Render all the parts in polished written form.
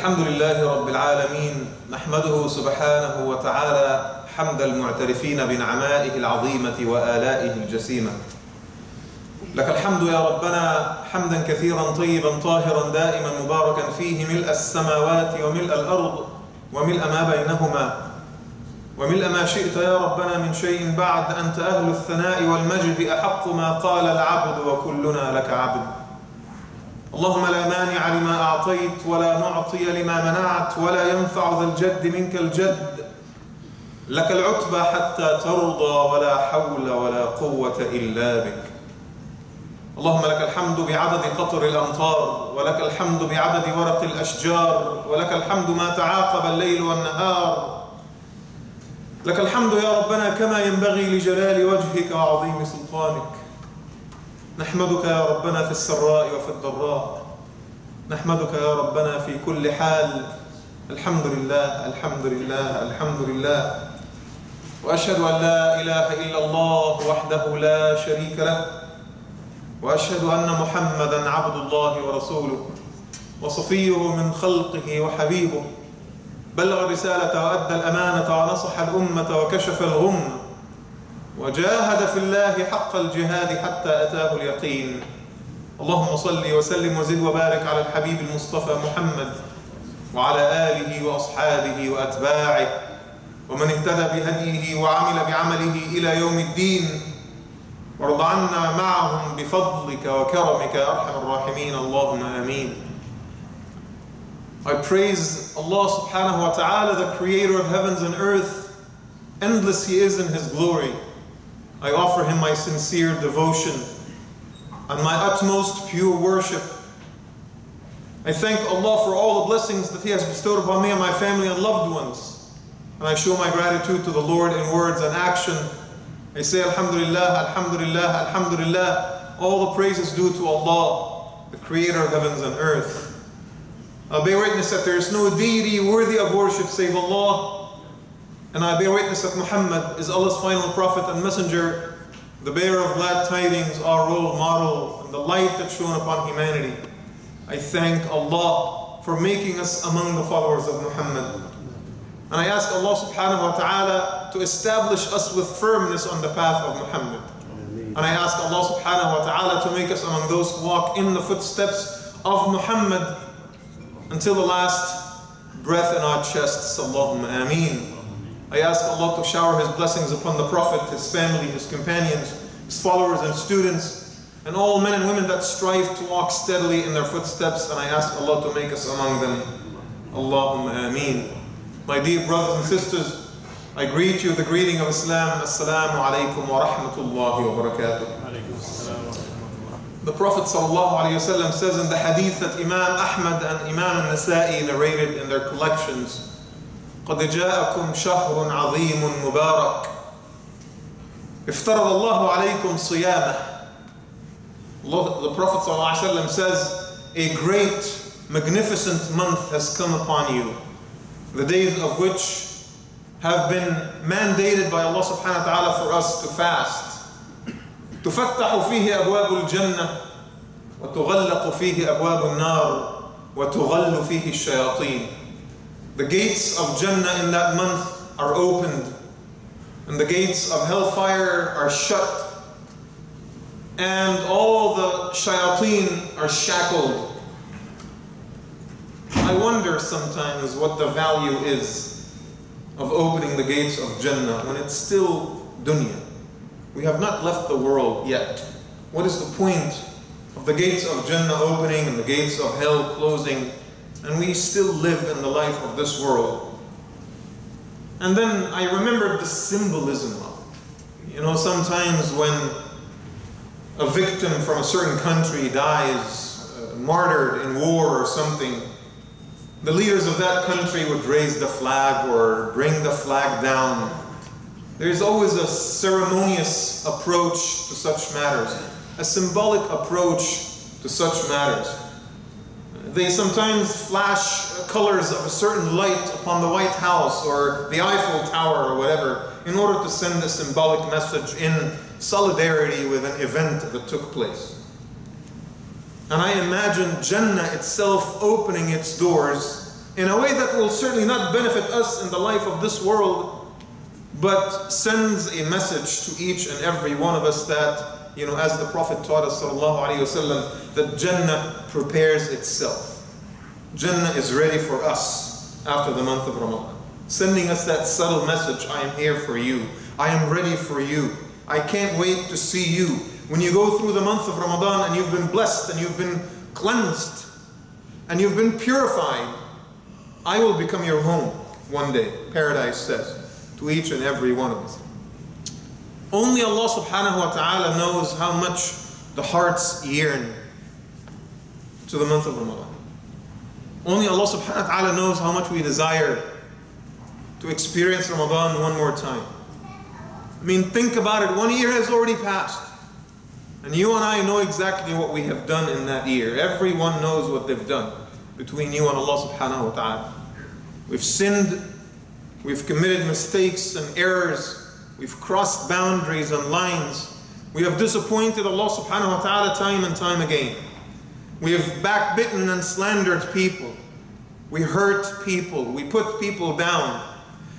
الحمد لله رب العالمين نحمده سبحانه وتعالى حمد المعترفين بنعمائه العظيمة وآلائه الجسيمة. لك الحمد يا ربنا حمدا كثيرا طيبا طاهرا دائما مباركا فيه ملء السماوات وملء الأرض وملء ما بينهما وملء ما شئت يا ربنا من شيء بعد. أنت أهل الثناء والمجد أحق ما قال العبد وكلنا لك عبد. اللهم لا مانع لما أعطيت ولا معطي لما منعت ولا ينفع ذا الجد منك الجد. لك العتبى حتى ترضى ولا حول ولا قوة إلا بك. اللهم لك الحمد بعدد قطر الأمطار، ولك الحمد بعدد ورق الأشجار، ولك الحمد ما تعاقب الليل والنهار. لك الحمد يا ربنا كما ينبغي لجلال وجهك وعظيم سلطانك. نحمدك يا ربنا في السراء وفي الضراء، نحمدك يا ربنا في كل حال. الحمد لله الحمد لله الحمد لله. وأشهد أن لا إله إلا الله وحده لا شريك له، وأشهد أن محمدا عبد الله ورسوله وصفيه من خلقه وحبيبه. بلغ الرسالة وأدى الأمانة ونصح الأمة وكشف الغمة وجاهد في الله حق الجهاد حتى أتاه اليقين. اللهم صل وسلم وزد وبارك على الحبيب المصطفى محمد وعلى آله وأصحابه وأتباعه ومن اهتدى بهديه وعمل بعمله إلى يوم الدين. وارض عنا معهم بفضلك وكرمك يا أرحم الراحمين. اللهم آمين. I praise Allah subhanahu wa ta'ala, the creator of heavens and earth. Endless He is in His glory. I offer Him my sincere devotion and my utmost pure worship. I thank Allah for all the blessings that He has bestowed upon me and my family and loved ones. And I show my gratitude to the Lord in words and action. I say Alhamdulillah, Alhamdulillah, Alhamdulillah. All the praise is due to Allah, the creator of heavens and earth. I bear witness that there is no deity worthy of worship save Allah. And I bear witness that Muhammad is Allah's final prophet and messenger, the bearer of glad tidings, our role model, and the light that shone upon humanity. I thank Allah for making us among the followers of Muhammad. And I ask Allah subhanahu wa ta'ala to establish us with firmness on the path of Muhammad. And I ask Allah subhanahu wa ta'ala to make us among those who walk in the footsteps of Muhammad until the last breath in our chests. Allahumma ameen. I ask Allah to shower His blessings upon the Prophet, his family, his companions, his followers and students, and all men and women that strive to walk steadily in their footsteps. And I ask Allah to make us among them. Allahumma ameen. My dear brothers and sisters, I greet you with the greeting of Islam. Assalamu alaikum wa rahmatullahi wa barakatuh. The Prophet ﷺ says in the hadith that Imam Ahmad and Imam Nasa'i narrated in their collections, قَدْ جَاءَكُمْ شَهْرٌ عَظِيمٌ مُبَارَكٌ افترض الله عليكم صيامه. The Prophet ﷺ says, a great, magnificent month has come upon you, the days of which have been mandated by Allah subhanahu wa ta'ala for us to fast. تفتح فيه أبواب الجنة وتغلق فيه أبواب النار وتغل فيه الشياطين. The gates of Jannah in that month are opened, and the gates of hellfire are shut, and all the shayateen are shackled. I wonder sometimes what the value is of opening the gates of Jannah when it's still dunya. We have not left the world yet. What is the point of the gates of Jannah opening and the gates of hell closing, and we still live in the life of this world? And then I remembered the symbolism of it. Sometimes when a victim from a certain country dies, martyred in war or something, the leaders of that country would raise the flag or bring the flag down. There's always a ceremonious approach to such matters, a symbolic approach to such matters. They sometimes flash colors of a certain light upon the White House or the Eiffel Tower or whatever in order to send a symbolic message in solidarity with an event that took place. And I imagine Jannah itself opening its doors in a way that will certainly not benefit us in the life of this world, but sends a message to each and every one of us that, as the Prophet taught us, sallallahu alayhi wasallam, that Jannah prepares itself. Jannah is ready for us after the month of Ramadan. Sending us that subtle message, I am here for you. I am ready for you. I can't wait to see you. When you go through the month of Ramadan and you've been blessed and you've been cleansed and you've been purified, I will become your home one day, Paradise says, to each and every one of us. Only Allah subhanahu wa ta'ala knows how much the hearts yearn to the month of Ramadan. Only Allah subhanahu wa ta'ala knows how much we desire to experience Ramadan one more time. I mean, think about it. 1 year has already passed. And you and I know exactly what we have done in that year. Everyone knows what they've done between you and Allah subhanahu wa ta'ala. We've sinned, we've committed mistakes and errors, we've crossed boundaries and lines. We have disappointed Allah subhanahu wa ta'ala time and time again. We have backbitten and slandered people. We hurt people. We put people down.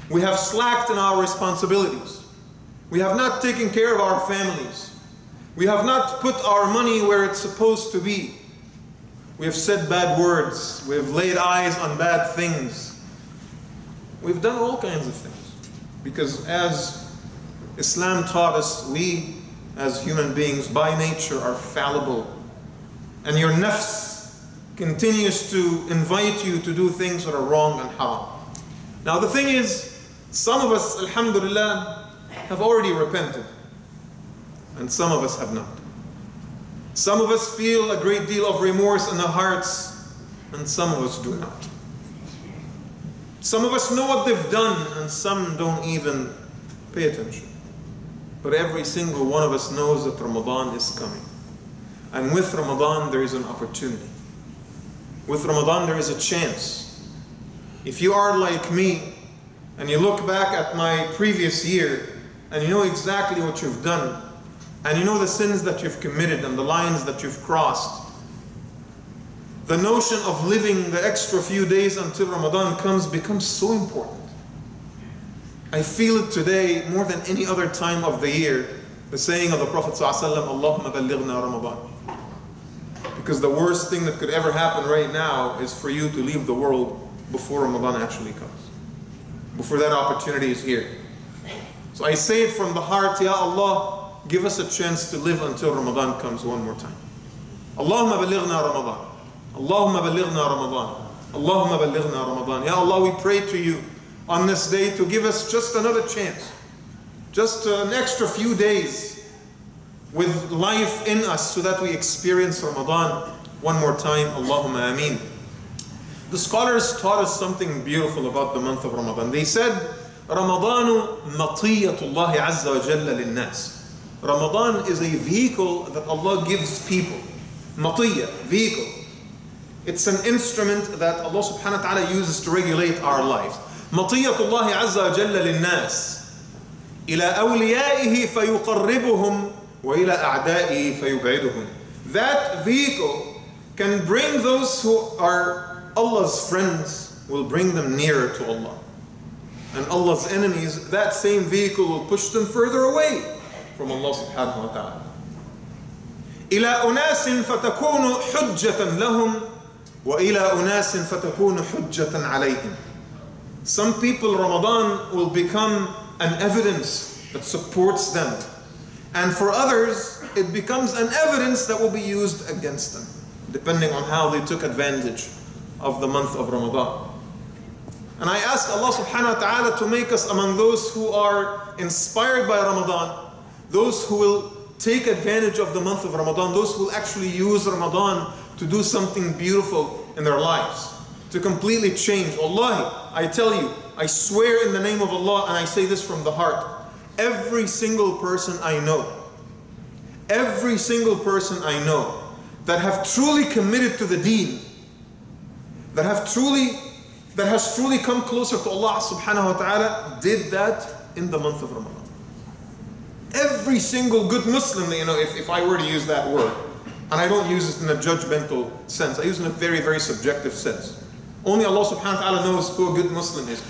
We have slacked in our responsibilities. We have not taken care of our families. We have not put our money where it's supposed to be. We have said bad words. We have laid eyes on bad things. We've done all kinds of things. Because as Islam taught us, we as human beings by nature are fallible. And your nafs continues to invite you to do things that are wrong and haram. Now the thing is, some of us, alhamdulillah, have already repented. And some of us have not. Some of us feel a great deal of remorse in our hearts, and some of us do not. Some of us know what they've done, and some don't even pay attention. But every single one of us knows that Ramadan is coming. And with Ramadan, there is an opportunity. With Ramadan, there is a chance. If you are like me, and you look back at my previous year, and you know exactly what you've done, and you know the sins that you've committed and the lines that you've crossed, the notion of living the extra few days until Ramadan comes becomes so important. I feel it today more than any other time of the year, the saying of the Prophet ﷺ, Allahumma ballighna Ramadan. Because the worst thing that could ever happen right now is for you to leave the world before Ramadan actually comes, before that opportunity is here. So I say it from the heart, Ya Allah, give us a chance to live until Ramadan comes one more time. Allahumma ballighna Ramadan. Allahumma ballighna Ramadan. Allahumma ballighna Ramadan. Ya Allah, we pray to you on this day to give us just another chance, just an extra few days with life in us so that we experience Ramadan one more time. Allahumma ameen. The scholars taught us something beautiful about the month of Ramadan. They said, Ramadanu matiyatullahi azza wa jalla linnas. Ramadan is a vehicle that Allah gives people. Matiyya, vehicle. It's an instrument that Allah subhanahu wa ta'ala uses to regulate our lives. Matiyatullahi azza wa jalla linnas. Ila awliyaihi fayuqarribuhum wa ila a'da'ihi fayub'iduhum. That vehicle can bring those who are Allah's friends, will bring them nearer to Allah. And Allah's enemies, that same vehicle will push them further away from Allah subhanahu wa ta'ala. إِلَىٰ أُنَاسٍ فَتَكُونُ حُجَّةً لَهُمْ وَإِلَىٰ أُنَاسٍ فَتَكُونُ حُجَّةً عَلَيْهِمْ. Some people, Ramadan will become an evidence that supports them. And for others, it becomes an evidence that will be used against them, depending on how they took advantage of the month of Ramadan. And I ask Allah subhanahu wa ta'ala to make us among those who are inspired by Ramadan, those who will take advantage of the month of Ramadan, those who will actually use Ramadan to do something beautiful in their lives, to completely change. Wallahi, I tell you, I swear in the name of Allah, and I say this from the heart, every single person I know that have truly committed to the deen, that has truly come closer to Allah subhanahu wa ta'ala, did that in the month of Ramadan. Every single good Muslim, if I were to use that word, and I don't use it in a judgmental sense, I use it in a very, very subjective sense. Only Allah subhanahu wa ta'ala knows who a good Muslim is.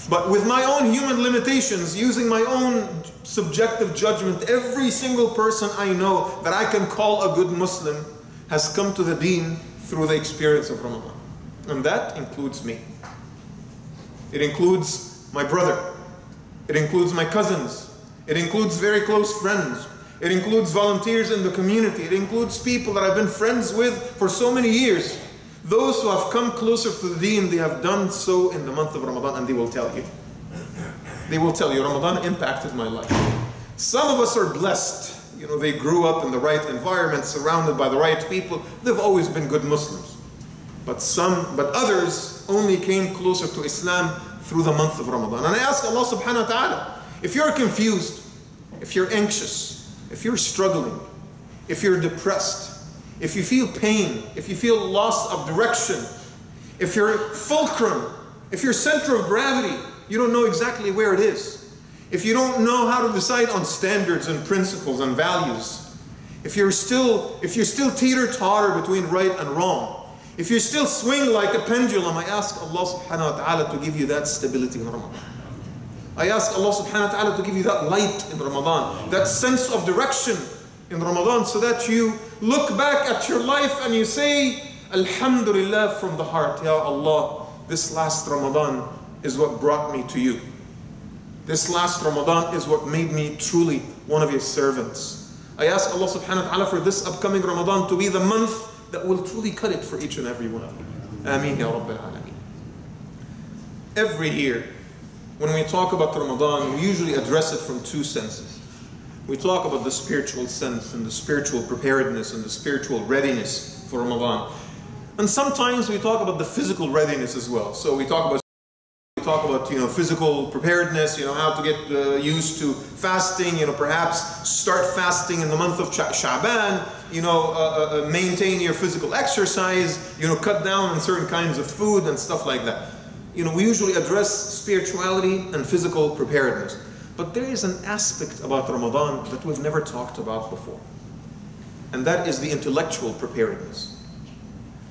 But with my own human limitations, using my own subjective judgment, every single person I know that I can call a good Muslim has come to the deen through the experience of Ramadan. And that includes me. It includes my brother. It includes my cousins. It includes very close friends. It includes volunteers in the community. It includes people that I've been friends with for so many years. Those who have come closer to the deen, they have done so in the month of Ramadan, and they will tell you. They will tell you, Ramadan impacted my life. Some of us are blessed. You know, they grew up in the right environment, surrounded by the right people. They've always been good Muslims. But others only came closer to Islam through the month of Ramadan. And I ask Allah subhanahu wa ta'ala, if you're confused, if you're anxious, if you're struggling, if you're depressed, if you feel pain, if you feel loss of direction, if your fulcrum, if your center of gravity, you don't know exactly where it is, if you don't know how to decide on standards and principles and values, if you're still teeter-totter between right and wrong, if you still swing like a pendulum, I ask Allah subhanahu wa ta'ala to give you that stability in Ramadan. I ask Allah subhanahu wa ta'ala to give you that light in Ramadan, that sense of direction in Ramadan, so that you look back at your life and you say, Alhamdulillah, from the heart, Ya Allah, this last Ramadan is what brought me to you. This last Ramadan is what made me truly one of your servants. I ask Allah subhanahu wa ta'ala for this upcoming Ramadan to be the month that will truly cut it for each and every one of you. Ameen Ya Rabbil Alameen. Every year, when we talk about Ramadan, we usually address it from two senses. We talk about the spiritual sense and the spiritual preparedness and the spiritual readiness for Ramadan. And sometimes we talk about the physical readiness as well. So we talk about physical preparedness, how to get used to fasting, perhaps start fasting in the month of Sha'ban, maintain your physical exercise, cut down on certain kinds of food and stuff like that. We usually address spirituality and physical preparedness. But there is an aspect about Ramadan that we've never talked about before. And that is the intellectual preparedness.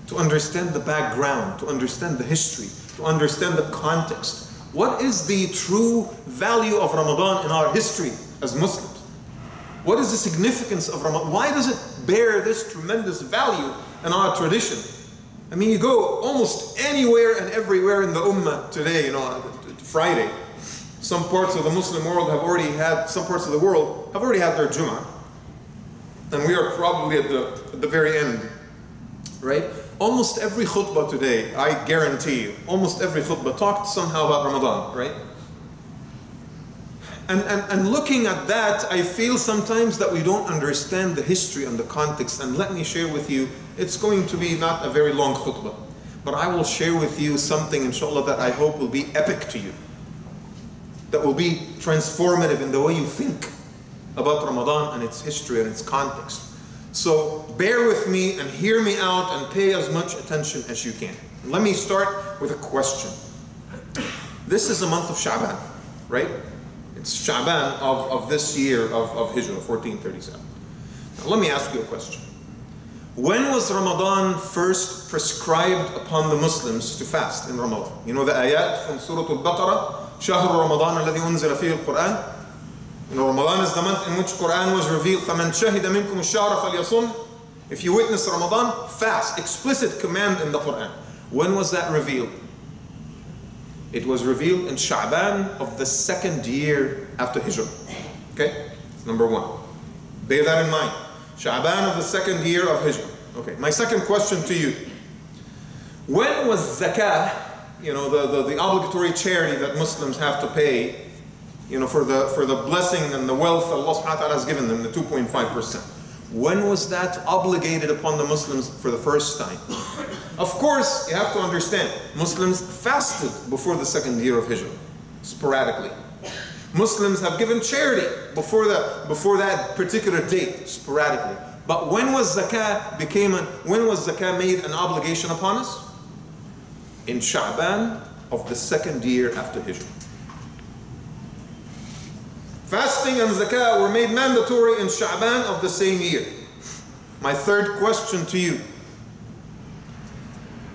To understand the background, to understand the history, to understand the context. What is the true value of Ramadan in our history as Muslims? What is the significance of Ramadan? Why does it bear this tremendous value in our tradition? I mean, you go almost anywhere and everywhere in the Ummah today, Friday. Some parts of the Muslim world have already had, some parts of the world have already had their Jum'ah. And we are probably at the very end, right? Almost every khutbah today, I guarantee you, almost every khutbah talked somehow about Ramadan, right? And looking at that, I feel sometimes that we don't understand the history and the context. And let me share with you, it's going to be not a very long khutbah, but I will share with you something, inshallah, that I hope will be epic to you. That will be transformative in the way you think about Ramadan and its history and its context. So bear with me and hear me out and pay as much attention as you can. Let me start with a question. This is the month of Sha'ban, right? It's Sha'ban of this year of Hijrah, 1437. Now let me ask you a question. When was Ramadan first prescribed upon the Muslims to fast in Ramadan? You know the ayat from Surah Al-Baqarah? شهر رمضان الذي أنزل فيه القرآن. Ramadan is the month in which Quran was revealed. فَمَنْ شَهِدَ مِنْكُمُ الشَّهْرَ فَلْيَصُمْ. If you witness Ramadan, fast. Explicit command in the Quran. When was that revealed? It was revealed in Sha'ban of the second year after Hijrah. Okay? Number one. Bear that in mind. Sha'ban of the second year of Hijrah. Okay. My second question to you. When was Zakah, the obligatory charity that Muslims have to pay, for the blessing and the wealth that Allah subhanahu wa ta'ala has given them, the 2.5%. When was that obligated upon the Muslims for the first time? Of course, you have to understand, Muslims fasted before the second year of Hijrah, sporadically. Muslims have given charity before that particular date, sporadically. But when was zakah made an obligation upon us? In Sha'ban of the second year after Hijrah. Fasting and zakah were made mandatory in Sha'ban of the same year. My third question to you.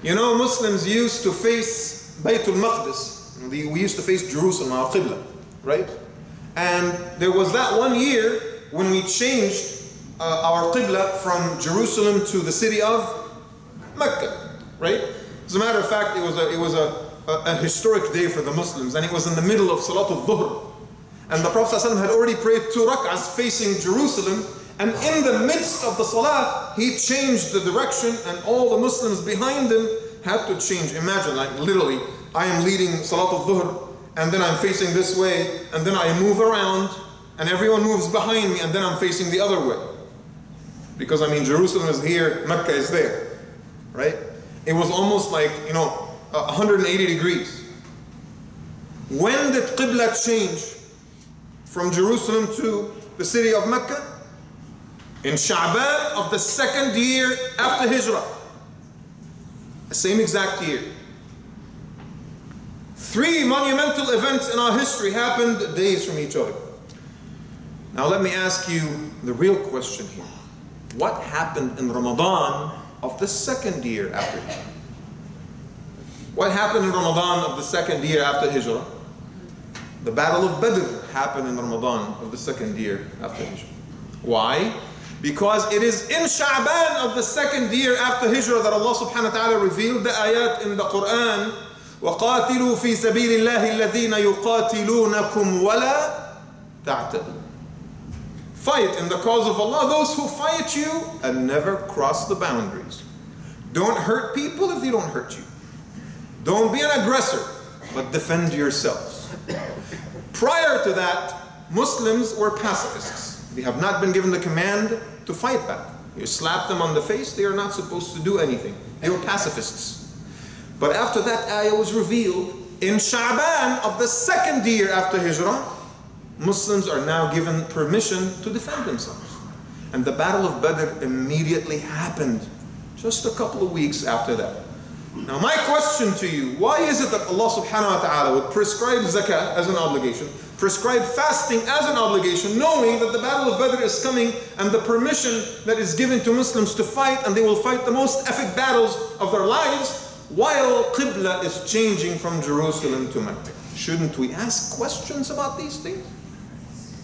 You know, Muslims used to face Baytul Maqdis. We used to face Jerusalem, our Qibla, right? And there was that one year when we changed our Qibla from Jerusalem to the city of Mecca, right? As a matter of fact, it was a historic day for the Muslims, and it was in the middle of Salatul Dhuhr. And the Prophet ﷺ had already prayed 2 rak'ahs facing Jerusalem, and in the midst of the salah, he changed the direction, and all the Muslims behind him had to change. Imagine, like literally, I am leading Salatul Dhuhr, and then I'm facing this way, and then I move around, and everyone moves behind me, and then I'm facing the other way. Because I mean, Jerusalem is here, Mecca is there, right? It was almost like, 180 degrees. When did Qibla change from Jerusalem to the city of Mecca? In Sha'ban of the 2nd year after Hijrah. The same exact year. 3 monumental events in our history happened days from each other. Now let me ask you the real question here. What happened in Ramadan of the 2nd year after Hijrah? What happened in Ramadan of the 2nd year after Hijrah? The Battle of Badr happened in Ramadan of the 2nd year after Hijrah. Why? Because it is in Sha'ban of the 2nd year after Hijrah that Allah subhanahu wa ta'ala revealed the ayat in the Quran. وَقَاتِلُوا فِي سَبِيلِ اللَّهِ الَّذِينَ يُقَاتِلُونَكُمْ وَلَا تَعْتَدُوا. Fight in the cause of Allah those who fight you and never cross the boundaries. Don't hurt people if they don't hurt you. Don't be an aggressor, but defend yourselves. Prior to that, Muslims were pacifists. They have not been given the command to fight back. You slap them on the face, they are not supposed to do anything. They were pacifists. But after that ayah was revealed, in Sha'ban of the 2nd year after Hijrah, Muslims are now given permission to defend themselves. And the Battle of Badr immediately happened, just a couple of weeks after that. Now my question to you, why is it that Allah subhanahu wa ta'ala would prescribe zakat as an obligation, prescribe fasting as an obligation, knowing that the Battle of Badr is coming and the permission that is given to Muslims to fight, and they will fight the most epic battles of their lives, while Qibla is changing from Jerusalem to Mecca? Shouldn't we ask questions about these things?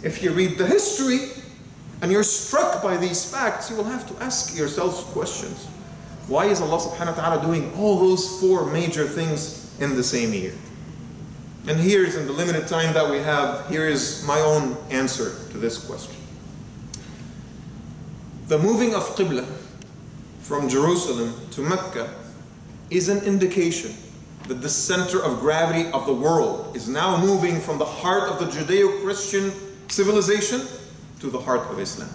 If you read the history and you're struck by these facts, you will have to ask yourselves questions. Why is Allah subhanahu wa ta'ala doing all those 4 major things in the same year? And here's, in the limited time that we have, here is my own answer to this question. The moving of Qibla from Jerusalem to Mecca is an indication that the center of gravity of the world is now moving from the heart of the Judeo-Christian civilization to the heart of Islam.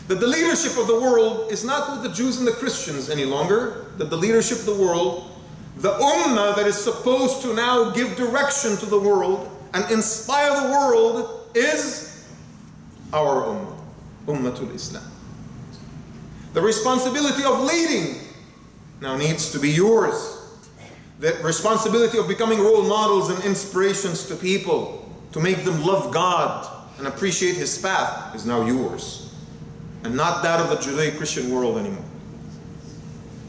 That the leadership of the world is not with the Jews and the Christians any longer, that the leadership of the world, the ummah that is supposed to now give direction to the world and inspire the world, is our ummah, Ummatul Islam. The responsibility of leading now needs to be yours. The responsibility of becoming role models and inspirations to people, to make them love God and appreciate His path, is now yours, and not that of the Judeo-Christian world anymore.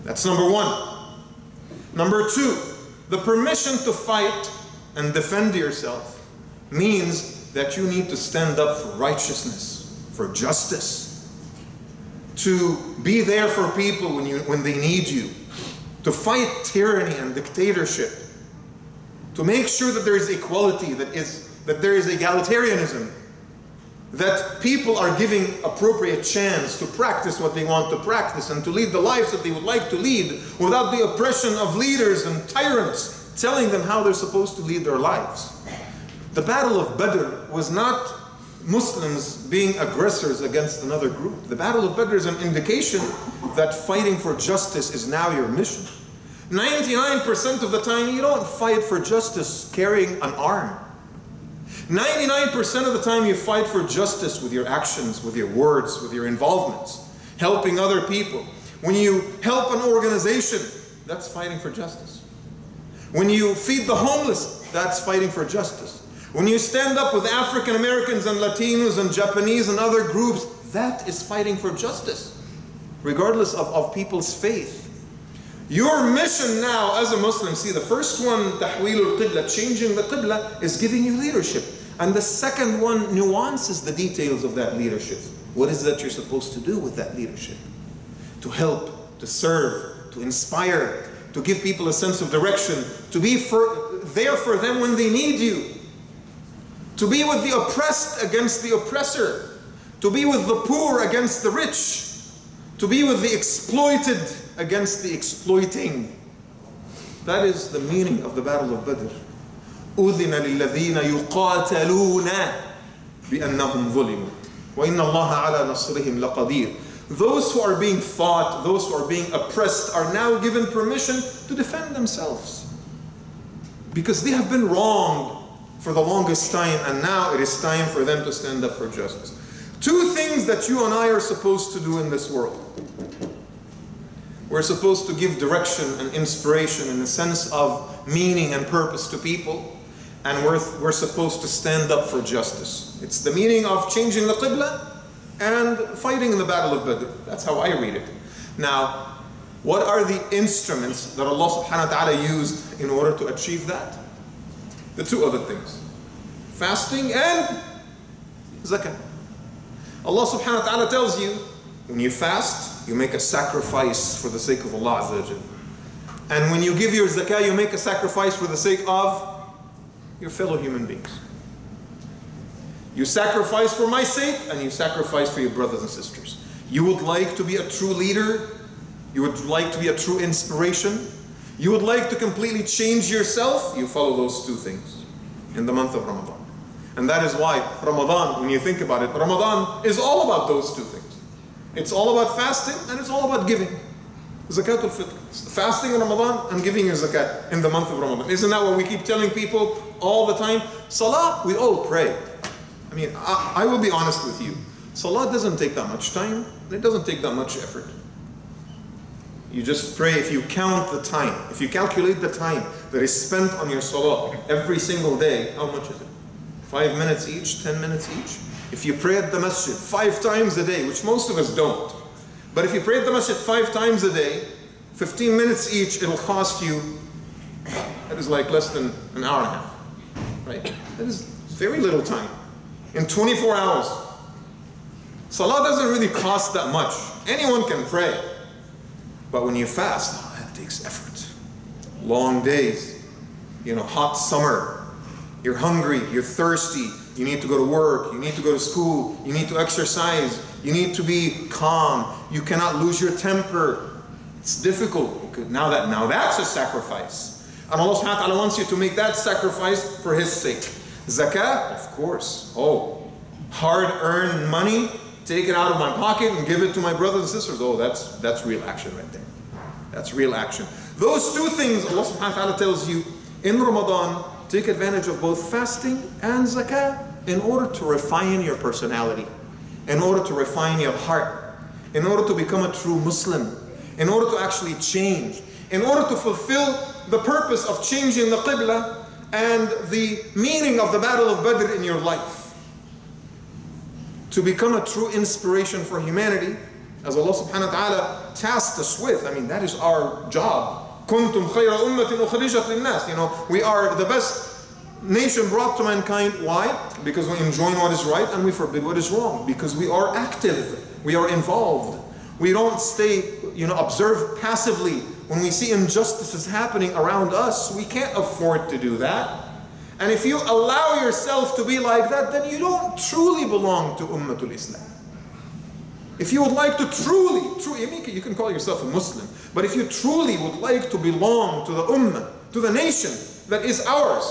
That's number 1. Number 2, the permission to fight and defend yourself means that you need to stand up for righteousness, for justice, to be there for people when they need you, to fight tyranny and dictatorship, to make sure that there is equality, that there is egalitarianism, that people are giving appropriate chance to practice what they want to practice and to lead the lives that they would like to lead without the oppression of leaders and tyrants telling them how they're supposed to lead their lives. The Battle of Badr was not Muslims being aggressors against another group. The Battle of Badr is an indication that fighting for justice is now your mission. 99% of the time you don't fight for justice carrying an arm. 99% of the time you fight for justice with your actions, with your words, with your involvements, helping other people. When you help an organization, that's fighting for justice. When you feed the homeless, that's fighting for justice. When you stand up with African Americans and Latinos and Japanese and other groups, that is fighting for justice, regardless of people's faith. Your mission now as a Muslim, see, the first one, tahweel al-qibla, changing the qibla, is giving you leadership. And the second one nuances the details of that leadership. What is that you're supposed to do with that leadership? To help, to serve, to inspire, to give people a sense of direction, to be there for them when they need you, to be with the oppressed against the oppressor, to be with the poor against the rich, to be with the exploited against the exploiting. That is the meaning of the Battle of Badr. أُذِنَ لِلَّذِينَ يُقَاتَلُونَ بِأَنَّهُمْ ظُلِمُوا وَإِنَّ اللَّهَ عَلَى نَصْرِهِمْ لَقَدِيرٌ. Those who are being fought, those who are being oppressed, are now given permission to defend themselves. Because they have been wronged for the longest time, and now it is time for them to stand up for justice. Two things that you and I are supposed to do in this world. We're supposed to give direction and inspiration and a sense of meaning and purpose to people. And we're supposed to stand up for justice. It's the meaning of changing the Qibla and fighting in the Battle of Badr. That's how I read it. Now, what are the instruments that Allah subhanahu wa ta'ala used in order to achieve that? The two other things. Fasting and Zakat. Allah subhanahu wa ta'ala tells you, when you fast, you make a sacrifice for the sake of Allah Azza wa Jalla. And when you give your zakah, you make a sacrifice for the sake of your fellow human beings. You sacrifice for my sake, and you sacrifice for your brothers and sisters. You would like to be a true leader. You would like to be a true inspiration. You would like to completely change yourself. You follow those two things in the month of Ramadan. And that is why Ramadan, when you think about it, Ramadan is all about those two things. It's all about fasting and it's all about giving. Zakat al-Fitr. Fasting in Ramadan and giving your zakat in the month of Ramadan. Isn't that what we keep telling people all the time? Salah, we all pray. I mean, I will be honest with you. Salah doesn't take that much time. It doesn't take that much effort. You just pray. If you count the time, if you calculate the time that is spent on your salah every single day, how much is it? 5 minutes each, 10 minutes each? If you pray at the masjid 5 times a day, which most of us don't, but if you pray at the masjid 5 times a day, 15 minutes each, it'll cost you, that is like less than an hour and a half, right? That is very little time. In 24 hours. Salah doesn't really cost that much. Anyone can pray. But when you fast, that takes effort. Long days, hot summer. You're hungry, you're thirsty, you need to go to work, you need to go to school, you need to exercise, you need to be calm, you cannot lose your temper. It's difficult. Now that's a sacrifice. And Allah subhanahu wa ta'ala wants you to make that sacrifice for His sake. Zakat, of course. Oh, hard-earned money, take it out of my pocket and give it to my brothers and sisters. Oh, that's real action right there. That's real action. Those two things Allah subhanahu wa ta'ala tells you in Ramadan. Take advantage of both fasting and zakah in order to refine your personality, in order to refine your heart, in order to become a true Muslim, in order to actually change, in order to fulfill the purpose of changing the Qibla and the meaning of the Battle of Badr in your life. To become a true inspiration for humanity, as Allah subhanahu wa ta'ala tasked us with. I mean, that is our job. كنتم خير أمة أخرجت للناس. We are the best nation brought to mankind. Why? Because we enjoin what is right and we forbid what is wrong. Because we are active. We are involved. We don't stay, observe passively. When we see injustices happening around us, we can't afford to do that. And if you allow yourself to be like that, then you don't truly belong to Ummatul Islam. If you would like to truly, you can call yourself a Muslim, but if you truly would like to belong to the Ummah, to the nation that is ours,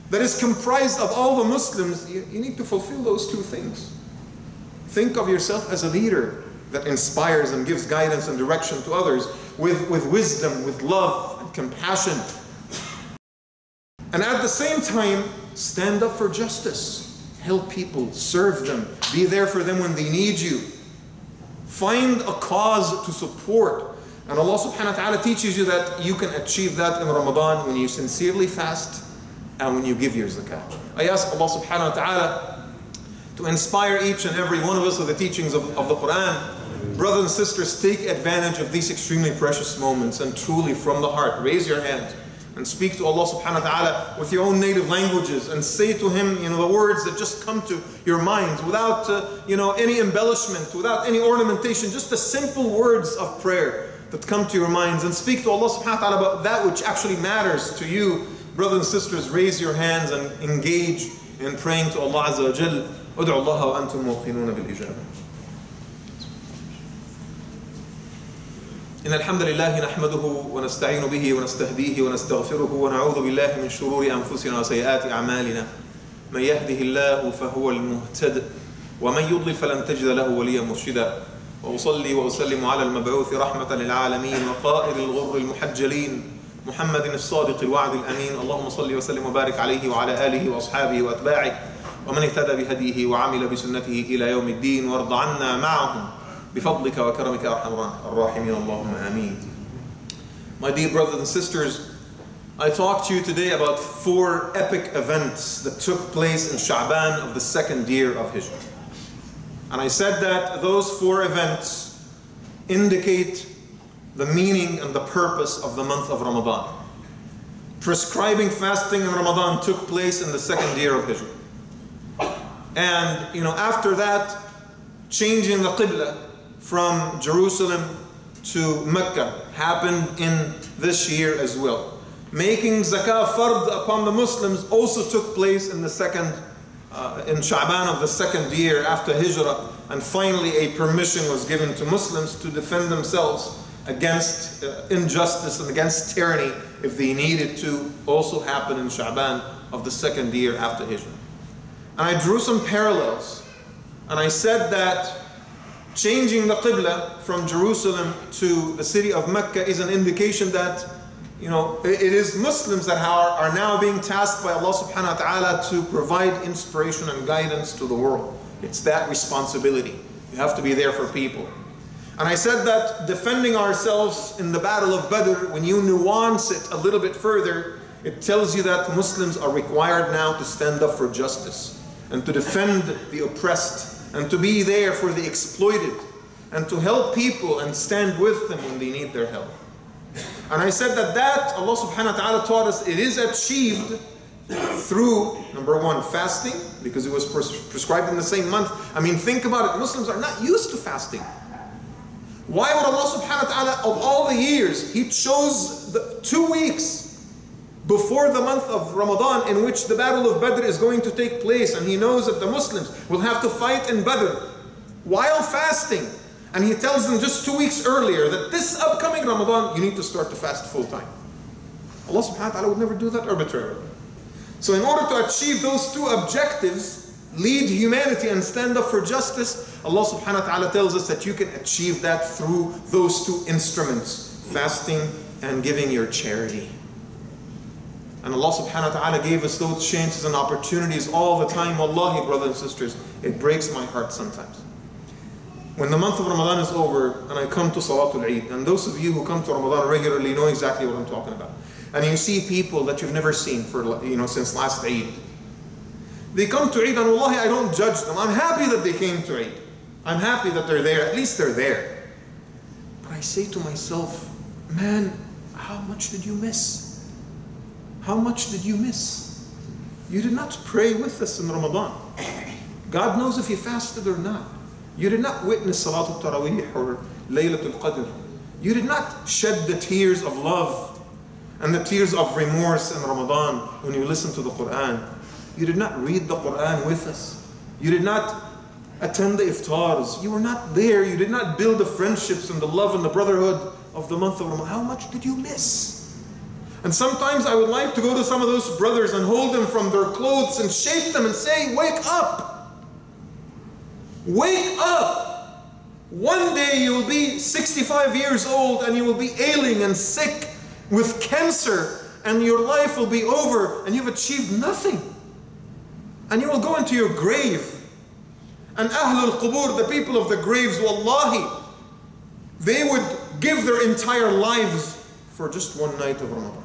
that is comprised of all the Muslims, you need to fulfill those two things. Think of yourself as a leader that inspires and gives guidance and direction to others with wisdom, with love and compassion. And at the same time, stand up for justice. Help people, serve them, be there for them when they need you. Find a cause to support. And Allah subhanahu wa ta'ala teaches you that you can achieve that in Ramadan when you sincerely fast and when you give your zakat. I ask Allah subhanahu wa ta'ala to inspire each and every one of us with the teachings of the Quran, Brothers and sisters, take advantage of these extremely precious moments and truly from the heart, raise your hand and speak to Allah subhanahu wa ta'ala with your own native languages and say to Him, the words that just come to your minds without, any embellishment, without any ornamentation, just the simple words of prayer that come to your minds, and speak to Allah subhanahu wa ta'ala about that which actually matters to you. Brothers and sisters, raise your hands and engage in praying to Allah Azza wa Jal. Ud'u Allah wa antum muqinuna bil ijabah. إن الحمد لله نحمده ونستعين به ونستهديه ونستغفره ونعوذ بالله من شرور أنفسنا وسيئات أعمالنا من يهده الله فهو المهتد ومن يضلل فلن تجد له وليا مرشدا وأصلي وأسلم على المبعوث رحمة للعالمين وقائد الغر المحجلين محمد الصادق الوعد الأمين اللهم صل وسلم وبارك عليه وعلى آله وأصحابه وأتباعه ومن اهتدى بهديه وعمل بسنته إلى يوم الدين وارض عنا معهم بفضلك وكرمك يا أرحم الراحمين اللهم آمين. My dear brothers and sisters, I talked to you today about 4 epic events that took place in Sha'ban of the 2nd year of Hijrah. And I said that those 4 events indicate the meaning and the purpose of the month of Ramadan. Prescribing fasting in Ramadan took place in the 2nd year of Hijrah. And after that, changing the Qibla from Jerusalem to Mecca happened in this year as well. Making Zakat fard upon the Muslims also took place in the in Sha'ban of the 2nd year after Hijrah, and finally a permission was given to Muslims to defend themselves against injustice and against tyranny if they needed to, also happen in Sha'ban of the 2nd year after Hijrah. And I drew some parallels, and I said that changing the Qibla from Jerusalem to the city of Mecca is an indication that it is Muslims that are now being tasked by Allah subhanahu wa ta'ala to provide inspiration and guidance to the world. It's that responsibility. You have to be there for people. And I said that defending ourselves in the Battle of Badr, when you nuance it a little bit further, it tells you that Muslims are required now to stand up for justice and to defend the oppressed and to be there for the exploited and to help people and stand with them when they need their help. And I said that Allah subhanahu wa ta'ala taught us it is achieved through, number 1, fasting, because it was prescribed in the same month. I mean, think about it. Muslims are not used to fasting. Why would Allah subhanahu wa ta'ala, of all the years, He chose the 2 weeks before the month of Ramadan in which the Battle of Badr is going to take place, and He knows that the Muslims will have to fight in Badr while fasting. And He tells them just 2 weeks earlier that this upcoming Ramadan, you need to start to fast full time. Allah subhanahu wa ta'ala would never do that arbitrarily. So in order to achieve those 2 objectives, lead humanity and stand up for justice, Allah subhanahu wa ta'ala tells us that you can achieve that through those 2 instruments, fasting and giving your charity. And Allah subhanahu wa ta'ala gave us those chances and opportunities all the time. Wallahi, brothers and sisters, it breaks my heart sometimes. When the month of Ramadan is over and I come to Salatul Eid, and those of you who come to Ramadan regularly know exactly what I'm talking about, and you see people that you've never seen for since last Eid. They come to Eid, and wallahi, I don't judge them. I'm happy that they came to Eid. I'm happy that they're there. At least they're there. But I say to myself, man, how much did you miss? How much did you miss? You did not pray with us in Ramadan. God knows if you fasted or not. You did not witness Salatul Taraweeh or Laylatul Qadr. You did not shed the tears of love and the tears of remorse in Ramadan when you listen to the Quran. You did not read the Quran with us. You did not attend the iftars. You were not there. You did not build the friendships and the love and the brotherhood of the month of Ramadan. How much did you miss? And sometimes I would like to go to some of those brothers and hold them from their clothes and shake them and say, wake up. Wake up! One day you'll be 65 years old and you will be ailing and sick with cancer, and your life will be over and you've achieved nothing. And you will go into your grave. And Ahlul Qubur, the people of the graves, wallahi, they would give their entire lives for just one night of Ramadan.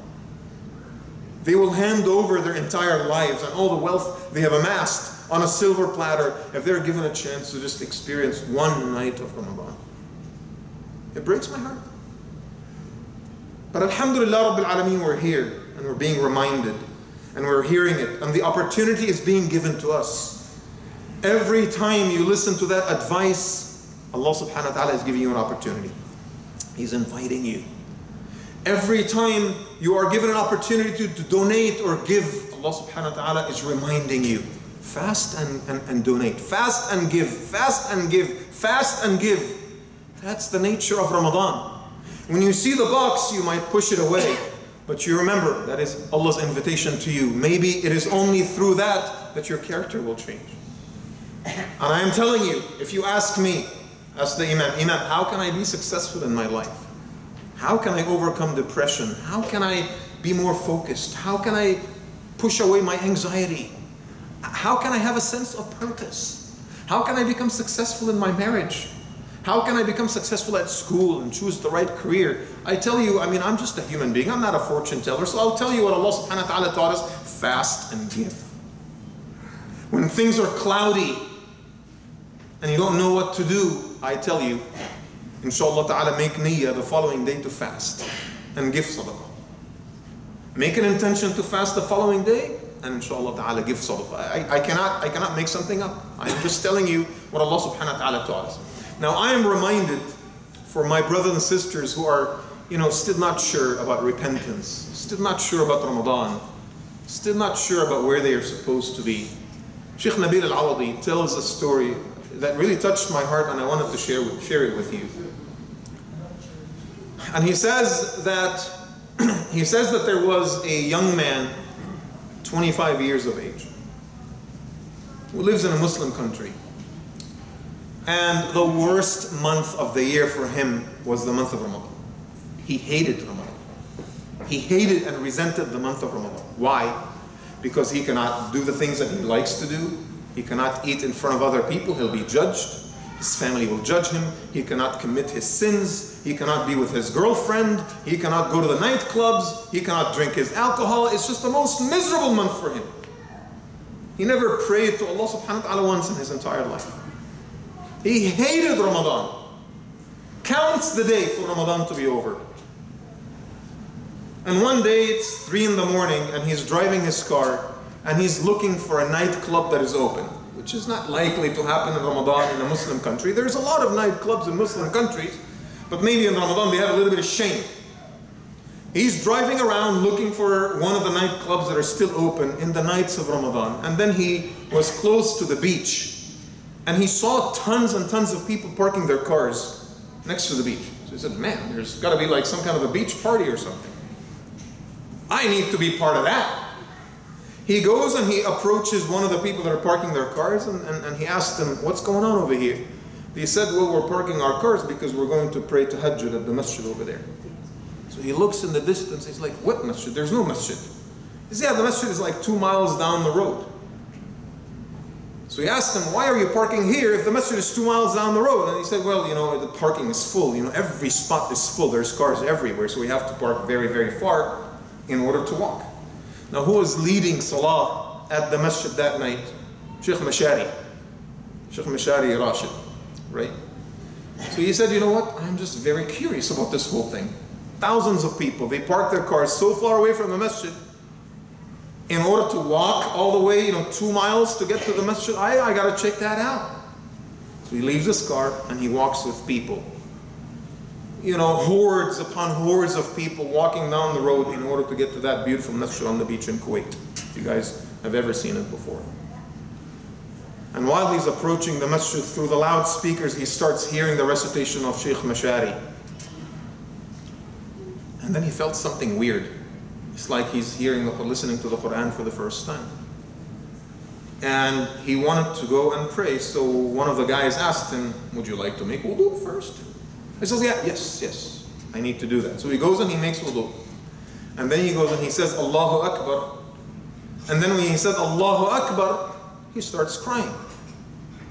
They will hand over their entire lives and all the wealth they have amassed on a silver platter if they're given a chance to just experience one night of Ramadan. It breaks my heart. But alhamdulillah Rabbil Alameen, we're here and we're being reminded and we're hearing it, and the opportunity is being given to us. Every time you listen to that advice, Allah subhanahu wa ta'ala is giving you an opportunity. He's inviting you. Every time you are given an opportunity to donate or give, Allah subhanahu wa ta'ala is reminding you. Fast and donate. Fast and give. Fast and give. Fast and give. That's the nature of Ramadan. When you see the box, you might push it away. But you remember, that is Allah's invitation to you. Maybe it is only through that your character will change. And I am telling you, if you ask me, ask the Imam, how can I be successful in my life? How can I overcome depression? How can I be more focused? How can I push away my anxiety? How can I have a sense of purpose? How can I become successful in my marriage? How can I become successful at school and choose the right career? I tell you, I'm just a human being. I'm not a fortune teller. So I'll tell you what Allah subhanahu wa ta'ala taught us. Fast and give. When things are cloudy and you don't know what to do, I tell you, inshallah ta'ala, make niyyah the following day to fast and give sadaqah. Make an intention to fast the following day and inshallah ta'ala give sadaqah. I cannot make something up. I'm just telling you what Allah subhanahu wa ta'ala taught us. Now I am reminded for my brothers and sisters who are, still not sure about repentance, still not sure about Ramadan, still not sure about where they are supposed to be. Sheikh Nabil al-Awadi tells a story that really touched my heart and I wanted to share it with you. And he says that there was a young man, 25 years of age, who lives in a Muslim country. And the worst month of the year for him was the month of Ramadan. He hated Ramadan. He hated and resented the month of Ramadan. Why? Because he cannot do the things that he likes to do. He cannot eat in front of other people. He'll be judged. His family will judge him. He cannot commit his sins. He cannot be with his girlfriend. He cannot go to the nightclubs. He cannot drink his alcohol. It's just the most miserable month for him. He never prayed to Allah subhanahu wa ta'ala once in his entire life. He hated Ramadan. Counts the day for Ramadan to be over. And one day it's 3 in the morning and he's driving his car and he's looking for a nightclub that is open, which is not likely to happen in Ramadan in a Muslim country. There's a lot of nightclubs in Muslim countries, but maybe in Ramadan they have a little bit of shame. He's driving around looking for one of the nightclubs that are still open in the nights of Ramadan. And then he was close to the beach and he saw tons and tons of people parking their cars next to the beach. So he said, man, there's got to be like some kind of a beach party or something. I need to be part of that. He goes and he approaches one of the people that are parking their cars and he asked them, what's going on over here? They said, well, we're parking our cars because we're going to pray tahajjud at the masjid over there. So he looks in the distance, he's like, what masjid? There's no masjid. He said, yeah, the masjid is like 2 miles down the road. So he asked him, why are you parking here if the masjid is 2 miles down the road? And he said, well, the parking is full. Every spot is full. There's cars everywhere. So we have to park very, very far in order to walk. Now, who was leading salah at the masjid that night? Sheikh Mashari. Sheikh Mashari Rashid, right? So he said, you know what? I'm just very curious about this whole thing. Thousands of people, they park their cars so far away from the masjid in order to walk all the way, 2 miles to get to the masjid. I got to check that out. So he leaves his car and he walks with people. Hordes upon hordes of people walking down the road in order to get to that beautiful masjid on the beach in Kuwait. If you guys have ever seen it before. And while he's approaching the masjid through the loudspeakers, he starts hearing the recitation of Sheikh Mashari. And then he felt something weird. It's like he's listening to the Quran for the first time. And he wanted to go and pray, so one of the guys asked him, would you like to make wudu first? He says, yeah, yes, I need to do that. So he goes and he makes wudu. And then he goes and he says, Allahu Akbar. And then when he said, Allahu Akbar, he starts crying.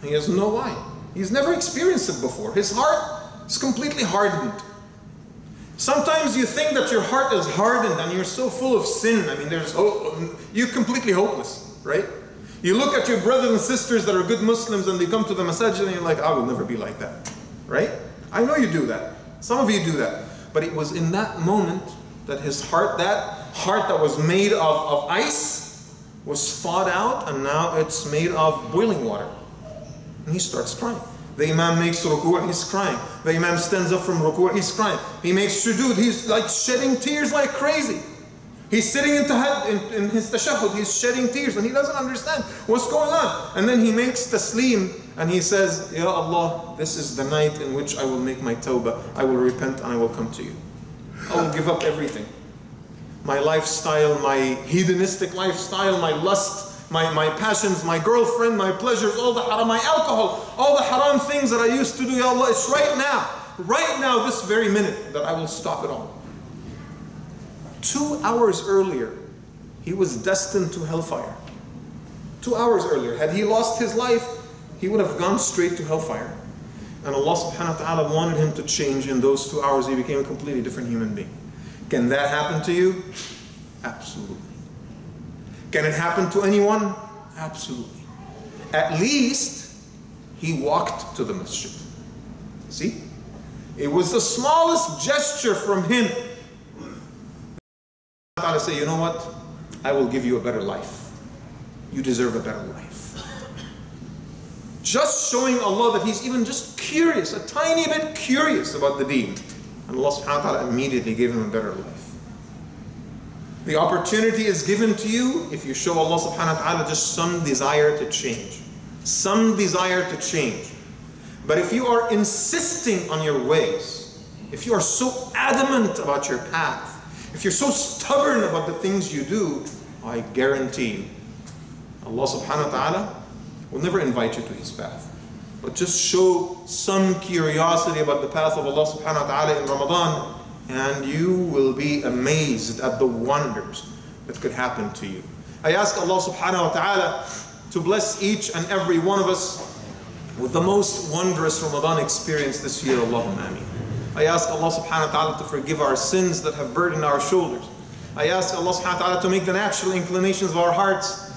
And he doesn't know why. He's never experienced it before. His heart is completely hardened. Sometimes you think that your heart is hardened and you're so full of sin. You're completely hopeless, right? You look at your brothers and sisters that are good Muslims and they come to the masajid and you're like, I will never be like that, right? I know you do that. Some of you do that. But it was in that moment that his heart, that heart that was made of ice, was thawed out, and now it's made of boiling water. And he starts crying. The Imam makes ruku', he's crying. The Imam stands up from ruku', he's crying. He makes sujood, he's like shedding tears like crazy. He's sitting in his tashahhud, he's shedding tears, and he doesn't understand what's going on. And then he makes taslim, and he says, Ya Allah, this is the night in which I will make my tawbah. I will repent and I will come to you. I will give up everything. My lifestyle, my hedonistic lifestyle, my lust, my passions, my girlfriend, my pleasures, all the haram, my alcohol, all the haram things that I used to do, Ya Allah, it's right now, this very minute, that I will stop it all. 2 hours earlier, he was destined to hellfire. 2 hours earlier, had he lost his life, he would have gone straight to hellfire. And Allah subhanahu wa ta'ala wanted him to change. In those 2 hours, he became a completely different human being. Can that happen to you? Absolutely. Can it happen to anyone? Absolutely. At least, he walked to the masjid. See? It was the smallest gesture from him. Allah say, you know what? I will give you a better life. You deserve a better life. Just showing Allah that he's even just curious, a tiny bit curious about the deen. And Allah subhanahu wa ta'ala immediately gave him a better life. The opportunity is given to you if you show Allah subhanahu wa ta'ala just some desire to change. Some desire to change. But if you are insisting on your ways, if you are so adamant about your path, if you're so stubborn about the things you do, I guarantee you, Allah subhanahu wa ta'ala will never invite you to his path. But just show some curiosity about the path of Allah subhanahu wa ta'ala in Ramadan, and you will be amazed at the wonders that could happen to you. I ask Allah subhanahu wa ta'ala to bless each and every one of us with the most wondrous Ramadan experience this year. Allahumma ameen. I ask Allah subhanahu wa ta'ala to forgive our sins that have burdened our shoulders. I ask Allah subhanahu wa ta'ala to make the natural inclinations of our hearts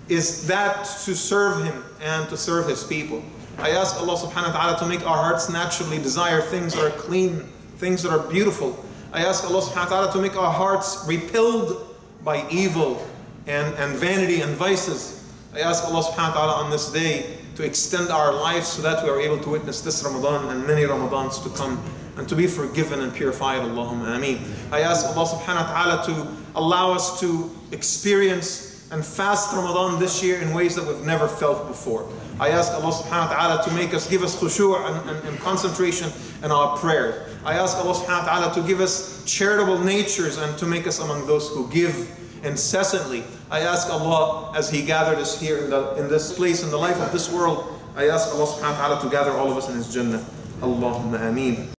is that to serve Him and to serve His people. I ask Allah subhanahu wa ta'ala to make our hearts naturally desire things that are clean, things that are beautiful. I ask Allah subhanahu wa ta'ala to make our hearts repelled by evil and vanity and vices. I ask Allah subhanahu wa ta'ala on this day to extend our lives so that we are able to witness this Ramadan and many Ramadans to come, and to be forgiven and purified. Allahumma ameen. I ask Allah subhanahu wa ta'ala to allow us to experience and fast Ramadan this year in ways that we've never felt before. I ask Allah subhanahu wa ta'ala to give us khushu' and concentration in our prayer. I ask Allah subhanahu wa ta'ala to give us charitable natures and to make us among those who give incessantly. I ask Allah, as He gathered us here in this place, in the life of this world, I ask Allah subhanahu wa ta'ala to gather all of us in His Jannah. Allahumma ameen.